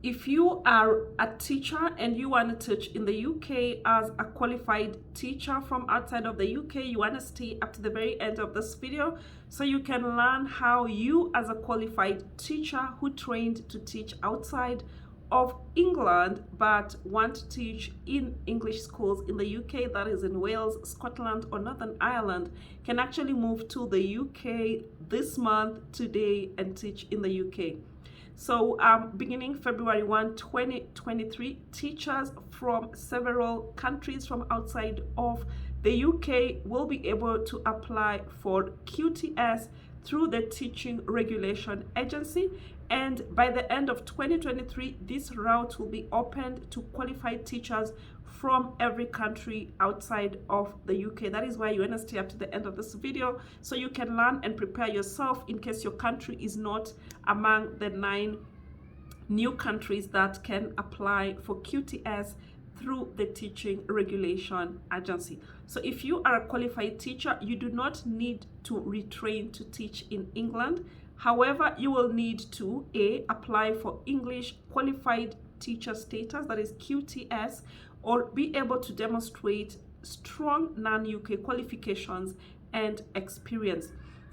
If you are a teacher and you want to teach in the UK as a qualified teacher from outside of the UK, you want to stay up to the very end of this video so you can learn how you, as a qualified teacher who trained to teach outside of England but want to teach in English schools in the UK, that is in Wales, Scotland, or Northern Ireland, can actually move to the UK this month, today, and teach in the UK. So beginning February 1, 2023, teachers from several countries from outside of the UK will be able to apply for QTS through the Teaching Regulation Agency. And by the end of 2023, this route will be opened to qualified teachers from every country outside of the UK. That is why you want to stay up to the end of this video so you can learn and prepare yourself in case your country is not among the 9 new countries that can apply for QTS through the Teaching Regulation Agency. So if you are a qualified teacher, you do not need to retrain to teach in England. However, you will need to apply for English Qualified Teacher status, that is QTS, or be able to demonstrate strong non-UK qualifications and experience.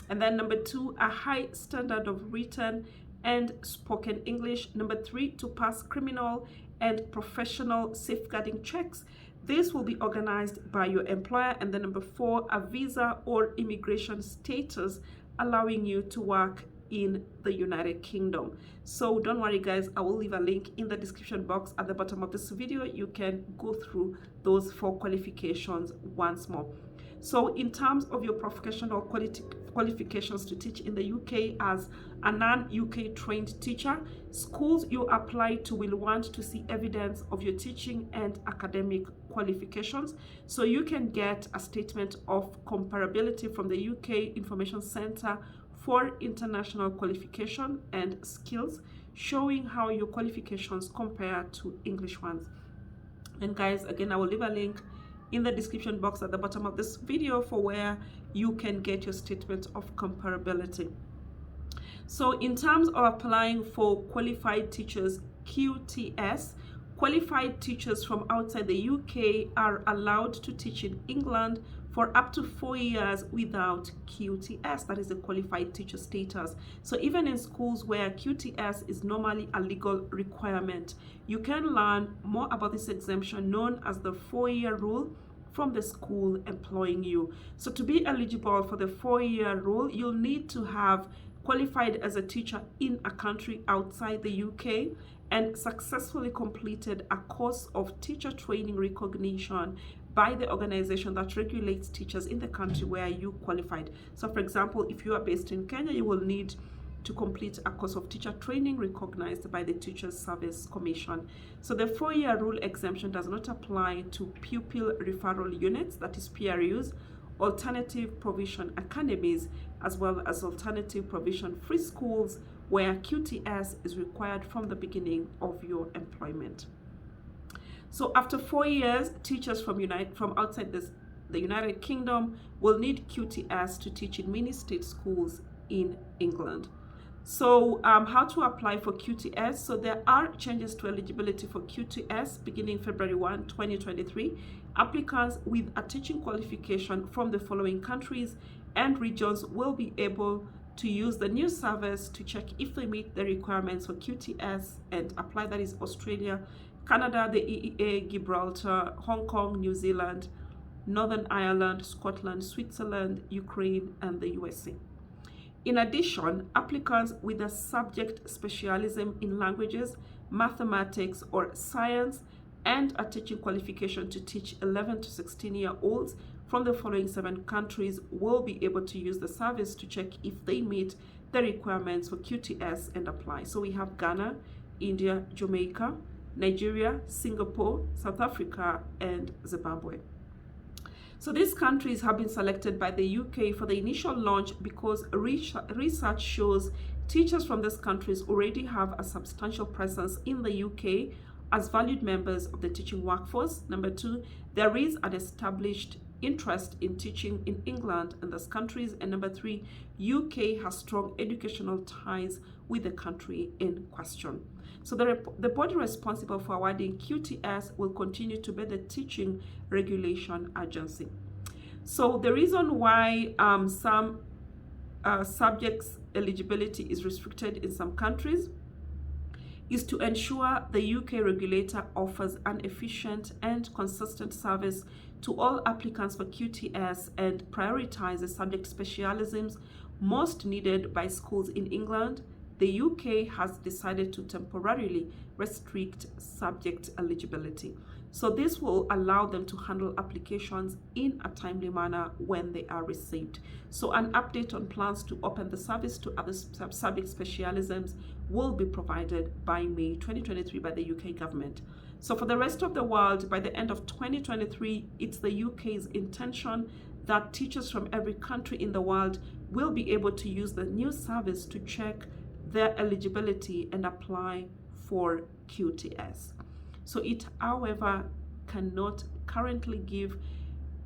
And then number 2, a high standard of written and spoken English. Number 3, to pass criminal and professional safeguarding checks. This will be organized by your employer. And then number 4, a visa or immigration status allowing you to work in the United Kingdom. So don't worry guys, I will leave a link in the description box at the bottom of this video. You can go through those 4 qualifications once more. So in terms of your professional qualifications to teach in the UK as a non-UK trained teacher, schools you apply to will want to see evidence of your teaching and academic qualifications. So you can get a statement of comparability from the UK Information Center for International Qualification and Skills, showing how your qualifications compare to English ones. And guys, again, I will leave a link in the description box at the bottom of this video for where you can get your statement of comparability. So in terms of applying for qualified teachers QTS, qualified teachers from outside the UK are allowed to teach in England for up to 4 years without QTS, that is the qualified teacher status. So even in schools where QTS is normally a legal requirement, you can learn more about this exemption known as the 4-year rule from the school employing you. So to be eligible for the 4-year rule, you'll need to have qualified as a teacher in a country outside the UK and successfully completed a course of teacher training recognition by the organization that regulates teachers in the country where you qualified. So for example, if you are based in Kenya, you will need to complete a course of teacher training recognized by the Teachers Service Commission. So the 4-year rule exemption does not apply to pupil referral units, that is PRUs, alternative provision academies, as well as alternative provision free schools where QTS is required from the beginning of your employment. So after 4 years, teachers from outside the United Kingdom will need QTS to teach in many state schools in England. So how to apply for QTS? So there are changes to eligibility for QTS beginning February 1, 2023. Applicants with a teaching qualification from the following countries and regions will be able to use the new service to check if they meet the requirements for QTS and apply. That is Australia, Canada, the EEA, Gibraltar, Hong Kong, New Zealand, Northern Ireland, Scotland, Switzerland, Ukraine, and the USA. In addition, applicants with a subject specialism in languages, mathematics, or science, and a teaching qualification to teach 11 to 16-year-olds from the following 7 countries will be able to use the service to check if they meet the requirements for QTS and apply. So we have Ghana, India, Jamaica, Nigeria, Singapore, South Africa, and Zimbabwe. So these countries have been selected by the UK for the initial launch because research shows teachers from these countries already have a substantial presence in the UK as valued members of the teaching workforce. Number 2, there is an established interest in teaching in England and those countries. And number 3, UK has strong educational ties with the country in question. So the body responsible for awarding QTS will continue to be the Teaching Regulation Agency. So the reason why some subjects eligibility is restricted in some countries is to ensure the UK regulator offers an efficient and consistent service to all applicants for QTS and prioritizes subject specialisms most needed by schools in England. The UK has decided to temporarily restrict subject eligibility. So this will allow them to handle applications in a timely manner when they are received. So an update on plans to open the service to other subject specialisms will be provided by May 2023 by the UK government. So for the rest of the world, by the end of 2023, it's the UK's intention that teachers from every country in the world will be able to use the new service to check their eligibility and apply for QTS. So it, however, cannot currently give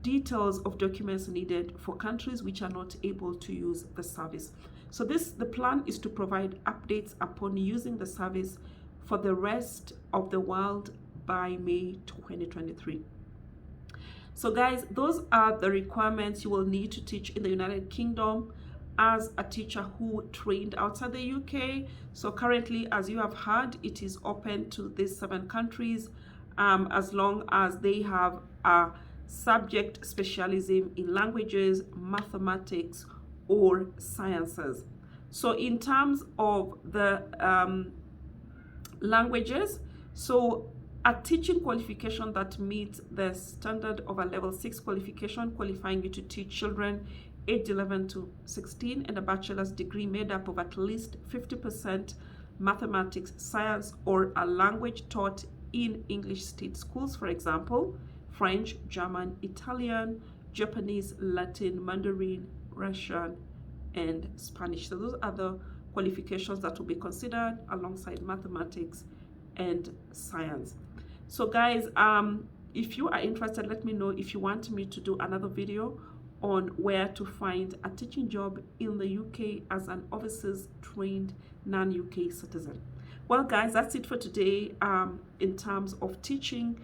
details of documents needed for countries which are not able to use the service. So the plan is to provide updates upon using the service for the rest of the world by May 2023. So guys, those are the requirements you will need to teach in the United Kingdom as a teacher who trained outside the UK. So currently, as you have heard, it is open to these 7 countries as long as they have a subject specialism in languages, mathematics, or sciences. So in terms of the languages, so a teaching qualification that meets the standard of a level 6 qualification, qualifying you to teach children aged 11 to 16, and a bachelor's degree made up of at least 50% mathematics, science, or a language taught in English state schools, for example, French, German, Italian, Japanese, Latin, Mandarin, Russian, and Spanish. So those are the qualifications that will be considered alongside mathematics and science. So guys, if you are interested, let me know if you want me to do another video on where to find a teaching job in the UK as an overseas trained non-UK citizen. Well guys, that's it for today in terms of teaching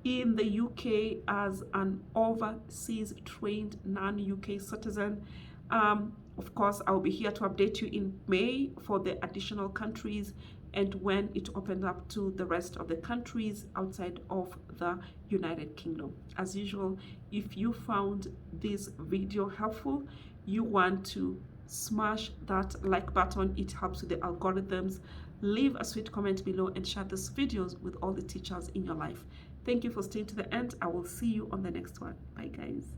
in the UK as an overseas trained non-UK citizen. Of course, I'll be here to update you in May for the additional countries and when it opens up to the rest of the countries outside of the United Kingdom. As usual, if you found this video helpful, you want to smash that like button. It helps with the algorithms. Leave a sweet comment below and share these videos with all the teachers in your life. Thank you for staying to the end. I will see you on the next one. Bye guys.